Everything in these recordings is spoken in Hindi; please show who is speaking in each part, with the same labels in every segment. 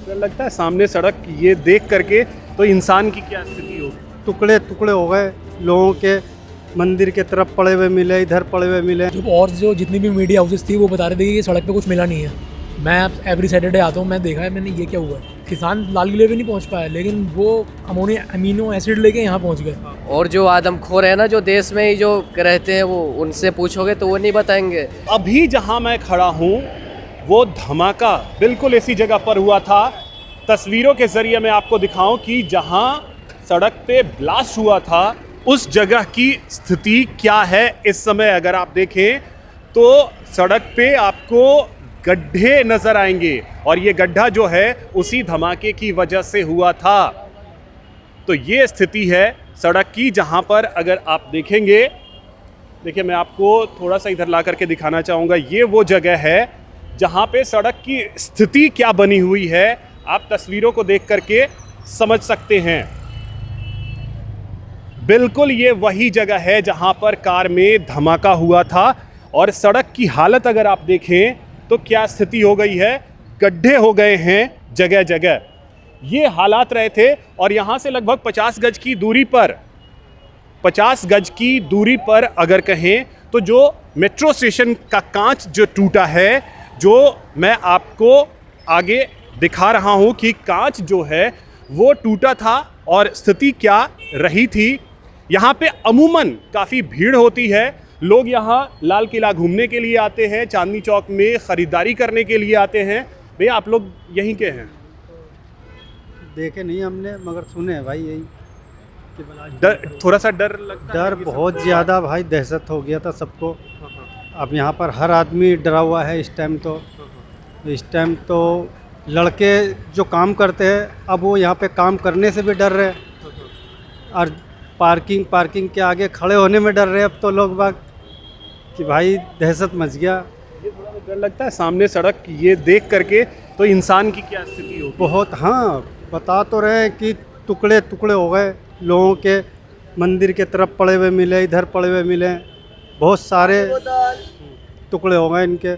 Speaker 1: डर लगता है सामने सड़क ये देख करके तो इंसान की क्या स्थिति होगी।
Speaker 2: टुकड़े टुकड़े हो गए लोगों के, मंदिर के तरफ पड़े हुए मिले, इधर पड़े हुए मिले।
Speaker 3: जो जितनी भी मीडिया हाउसेस थी वो बता रहे थे कि सड़क पे कुछ मिला नहीं है। मैं एवरी सैटरडे आता हूँ, मैं देखा है मैंने ये क्या हुआ है। किसान लाल किले भी नहीं पहुँच पाया, लेकिन वो अमीनो एसिड लेके यहाँ पहुँच गए।
Speaker 4: और जो आदमखोर है ना, जो देश में ही जो रहते हैं, वो उनसे पूछोगे तो वो नहीं बताएंगे।
Speaker 1: अभी जहां मैं खड़ा हूं वो धमाका बिल्कुल इसी जगह पर हुआ था। तस्वीरों के जरिए मैं आपको दिखाऊं कि जहां सड़क पे ब्लास्ट हुआ था उस जगह की स्थिति क्या है इस समय। अगर आप देखें तो सड़क पे आपको गड्ढे नजर आएंगे और ये गड्ढा जो है उसी धमाके की वजह से हुआ था। तो ये स्थिति है सड़क की, जहां पर अगर आप देखेंगे, देखिए मैं आपको थोड़ा सा इधर ला करके दिखाना चाहूँगा। ये वो जगह है जहाँ पे सड़क की स्थिति क्या बनी हुई है, आप तस्वीरों को देख करके समझ सकते हैं। बिल्कुल ये वही जगह है जहाँ पर कार में धमाका हुआ था और सड़क की हालत अगर आप देखें तो क्या स्थिति हो गई है, गड्ढे हो गए हैं जगह जगह। ये हालात रहे थे और यहाँ से लगभग 50 गज की दूरी पर, 50 गज की दूरी पर अगर कहें तो जो मेट्रो स्टेशन का कांच जो टूटा है, जो मैं आपको आगे दिखा रहा हूं कि कांच जो है वो टूटा था और स्थिति क्या रही थी। यहाँ पे अमूमन काफ़ी भीड़ होती है, लोग यहाँ लाल किला घूमने के लिए आते हैं, चांदनी चौक में ख़रीदारी करने के लिए आते हैं। भैया आप लोग यहीं के हैं?
Speaker 2: देखे नहीं हमने, मगर सुने हैं भाई यही कि
Speaker 1: डर, थोड़ा सा डर लगता है?
Speaker 2: डर बहुत ज़्यादा भाई, दहशत हो गया था सबको। अब यहाँ पर हर आदमी डरा हुआ है इस टाइम। तो लड़के जो काम करते हैं अब वो यहाँ पे काम करने से भी डर रहे हैं और पार्किंग के आगे खड़े होने में डर रहे हैं अब तो लोग बाग, कि भाई दहशत मच गया।
Speaker 1: ये थोड़ा डर लगता है सामने सड़क ये देख करके तो इंसान की क्या स्थिति होगी।
Speaker 2: बहुत, हाँ बता तो रहे हैं कि टुकड़े टुकड़े हो गए लोगों के, मंदिर के तरफ पड़े हुए मिले, इधर पड़े हुए मिले, बहुत सारे टुकड़े हो गए इनके।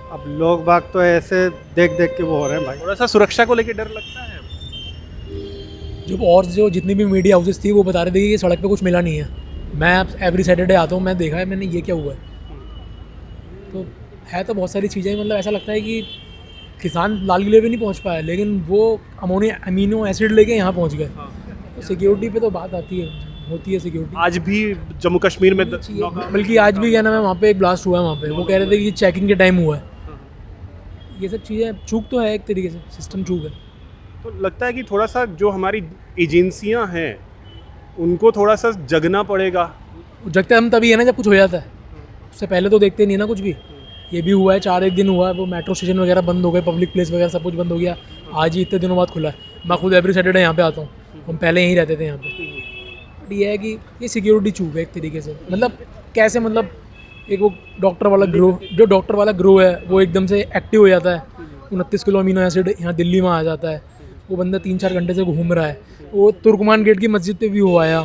Speaker 2: अब लोग बाग तो ऐसे देख देख के वो हो रहे हैं भाई।
Speaker 1: थोड़ा सा सुरक्षा को लेकर डर लगता है।
Speaker 3: जो जितनी भी मीडिया हाउसेस थी वो बता रहे थे कि सड़क पे कुछ मिला नहीं है। मैं एवरी सैटरडे आता हूँ, मैं देखा है मैंने ये क्या हुआ है। तो है तो बहुत सारी चीज़ें, मतलब ऐसा लगता है कि किसान लाल किले भी नहीं पहुँच पाया, लेकिन वो अमीनो एसिड लेके यहाँ पहुँच गए। तो सिक्योरिटी पे तो बात होती है सिक्योरिटी।
Speaker 1: आज भी जम्मू कश्मीर में
Speaker 3: बल्कि आज भी क्या नाम है, वहाँ पे एक ब्लास्ट हुआ है। वहाँ पे वो कह रहे थे कि चेकिंग के टाइम हुआ है। ये सब चीज़ें चूक तो है, एक तरीके से सिस्टम चूक है।
Speaker 1: तो लगता है कि थोड़ा सा जो हमारी एजेंसियां हैं उनको थोड़ा सा जगना पड़ेगा।
Speaker 3: जगते हम तभी है ना जब कुछ हो जाता है, उससे पहले तो देखते नहीं है ना कुछ भी। ये भी हुआ है, 4 दिन हुआ है, वो मेट्रो स्टेशन वगैरह बंद हो गए, पब्लिक प्लेस वगैरह सब कुछ बंद हो गया। आज ही इतने दिनों बाद खुला है। मैं खुद एवरी सैटरडे यहाँ पे आता हूँ, हम पहले यहीं रहते थे यहाँ पे। बट ये है कि ये सिक्योरिटी चूक है एक तरीके से। मतलब कैसे, मतलब एक वो डॉक्टर वाला ग्रो है वो एकदम से एक्टिव हो जाता है। 29 किलो अमीनो एसिड यहाँ दिल्ली में आ जाता है। वो बंदा 3-4 घंटे से घूम रहा है। वो तुर्कमान गेट की मस्जिद पे भी हो आया,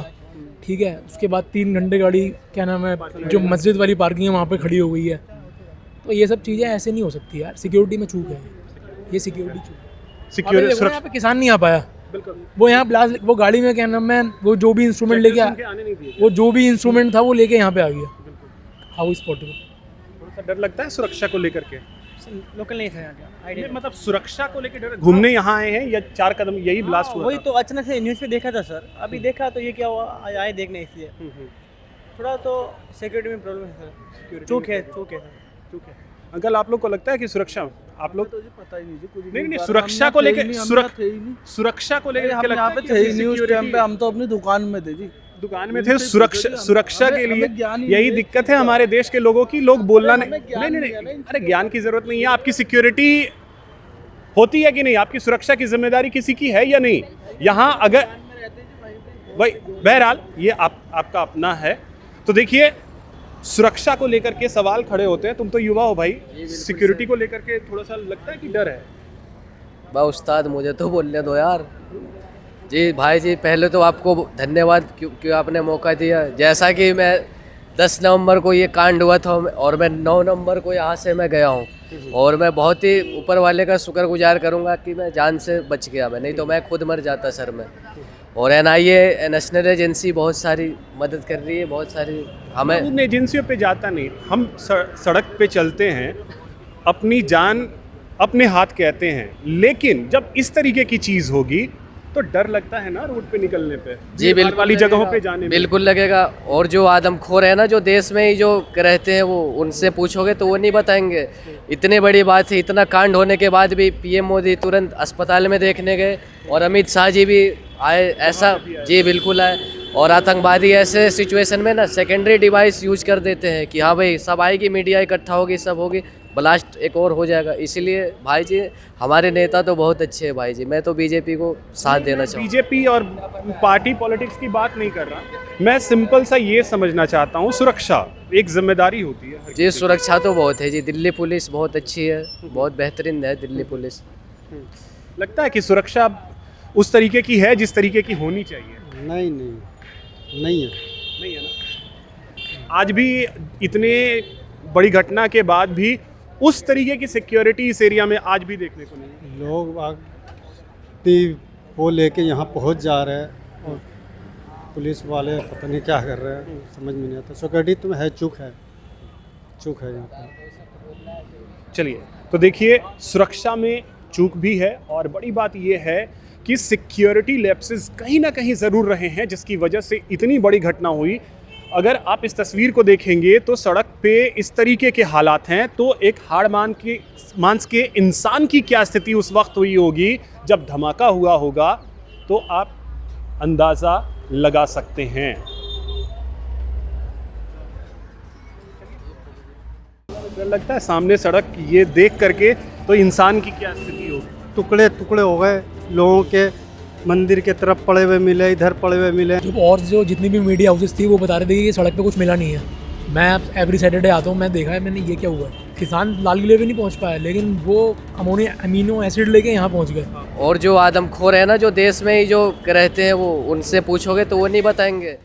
Speaker 3: ठीक है। उसके बाद 3 घंटे गाड़ी क्या नाम है जो मस्जिद वाली पार्किंग है वहाँ पे खड़ी हो गई है। तो ये सब चीज़ें ऐसे नहीं हो सकती यार, सिक्योरिटी में चूक है। ये सिक्योरिटी चूक है। सिक्योरिटी यहाँ पे किसान नहीं आ पाया। वो यहाँ ब्लास्ट, वो गाड़ी में क्या नाम है, वो जो भी इंस्ट्रूमेंट लेके वो जो भी इंस्ट्रूमेंट था वो लेके यहाँ पे आ गया। How is possible?
Speaker 1: थोड़ा सा डर लगता है सुरक्षा को लेकर के।
Speaker 5: लोकल नहीं था आइडिया,
Speaker 1: मतलब सुरक्षा को लेकर डर। घूमने यहाँ आए हैं या 4 कदम यही ब्लास्ट हुआ
Speaker 5: वही
Speaker 1: था?
Speaker 5: तो अचानक से न्यूज़ पे देखा था सर। अभी देखा तो ये क्या हुआ, आए देखने इसलिए थोड़ा तो सिक्योरिटी में प्रॉब्लम है सर। चूक है सर।
Speaker 1: अंकल आप लोग को लगता है कि सुरक्षा, आप लोग
Speaker 6: तो जी पता ही नहीं जी कुछ
Speaker 1: नहीं सुरक्षा को लेकर, सुरक्षा को लेकर
Speaker 6: हम यहाँ पे थे ही नहीं उस टाइम पे। हम तो अपनी दुकान में थे जी,
Speaker 1: दुकान में थे। सुरक्षा के लिए यही दिक्कत है हमारे देश के लोगों की। लोग बोलना नहीं, अरे ज्ञान की जरूरत नहीं है। आपकी सिक्योरिटी होती है कि नहीं, आपकी सुरक्षा की जिम्मेदारी किसी की है या नहीं? यहाँ अगर भाई, बहरहाल ये आपका अपना है। तो देखिए सुरक्षा को लेकर के सवाल खड़े होते हैं। तुम तो युवा हो भाई, सिक्योरिटी को लेकर के थोड़ा सा लगता है कि डर है?
Speaker 4: बा उस्ताद मुझे तो बोलने दो यार। जी भाई जी, पहले तो आपको धन्यवाद क्योंकि आपने मौका दिया। जैसा कि मैं 10 नवंबर को ये कांड हुआ था और मैं 9 नवंबर को यहाँ से मैं गया हूँ और मैं बहुत ही ऊपर वाले का शुक्रगुजार करूँगा कि मैं जान से बच गया, मैं नहीं तो मैं खुद मर जाता सर में। और NIA नेशनल एजेंसी बहुत सारी मदद कर रही है, बहुत सारी हमें।
Speaker 1: उन एजेंसियों पे जाता नहीं, हम सड़क पे चलते हैं, अपनी जान अपने हाथ कहते हैं, लेकिन जब इस तरीके की चीज़ होगी तो डर लगता है ना रोड पे निकलने पे,
Speaker 4: जी बिल्कुल
Speaker 1: वाली जगहों
Speaker 4: लगेगा,
Speaker 1: पे जाने में।
Speaker 4: बिल्कुल लगेगा। और जो आदमखोर है ना जो देश में ही जो रहते हैं वो उनसे पूछोगे तो वो नहीं बताएंगे। इतनी बड़ी बात है, इतना कांड होने के बाद भी PM मोदी तुरंत अस्पताल में देखने गए और अमित शाह जी भी आए, ऐसा जी बिल्कुल आए। और आतंकवादी ऐसे सिचुएशन में ना सेकेंडरी डिवाइस यूज कर देते हैं कि हाँ भाई सब आएगी, मीडिया इकट्ठा होगी, सब होगी, ब्लास्ट एक और हो जाएगा। इसीलिए भाई जी हमारे नेता तो बहुत अच्छे हैं भाई जी, मैं तो BJP को साथ देना चाहूँगा।
Speaker 1: बीजेपी और पार्टी पॉलिटिक्स की बात नहीं कर रहा, मैं सिंपल सा ये समझना चाहता हूँ, सुरक्षा एक जिम्मेदारी होती है हर
Speaker 4: जी सुरक्षा तो बहुत है जी, दिल्ली पुलिस बहुत अच्छी है, बहुत बेहतरीन है दिल्ली पुलिस।
Speaker 1: लगता है कि सुरक्षा उस तरीके की है जिस तरीके की होनी चाहिए?
Speaker 2: नहीं नहीं नहीं है।
Speaker 1: नहीं है ना। आज भी इतने बड़ी घटना के बाद भी उस तरीके की सिक्योरिटी इस एरिया में आज भी देखने को नहीं है।
Speaker 2: लोग भी वो लेके यहाँ पहुँच जा रहे हैं और पुलिस वाले पता नहीं क्या कर रहे हैं, समझ में नहीं आता। सिक्योरिटी तो है, चूक है यहाँ पर।
Speaker 1: चलिए, तो देखिए सुरक्षा में चूक भी है और बड़ी बात ये है कि सिक्योरिटी लैप्सेस कहीं ना कहीं ज़रूर रहे हैं जिसकी वजह से इतनी बड़ी घटना हुई। अगर आप इस तस्वीर को देखेंगे तो सड़क पे इस तरीके के हालात हैं, तो एक हाड़ मांस के इंसान की क्या स्थिति उस वक्त हुई होगी जब धमाका हुआ होगा, तो आप अंदाज़ा लगा सकते हैं। लगता है सामने सड़क ये देख करके तो इंसान की क्या स्थिति होगी।
Speaker 2: टुकड़े टुकड़े हो गए लोगों के, मंदिर के तरफ पड़े हुए मिले, इधर पड़े हुए मिले।
Speaker 3: जो जितनी भी मीडिया हाउसेस थी वो बता रहे थे कि सड़क पे कुछ मिला नहीं है। मैं एवरी सैटरडे आता हूँ, मैं देखा है मैंने ये क्या हुआ है। किसान लाल किले पे नहीं पहुँच पाया, लेकिन वो अमीनो एसिड लेके यहाँ पहुँच गए।
Speaker 4: और जो आदमखोर है ना जो देश में ही जो रहते हैं वो उनसे पूछोगे तो वो नहीं बताएंगे।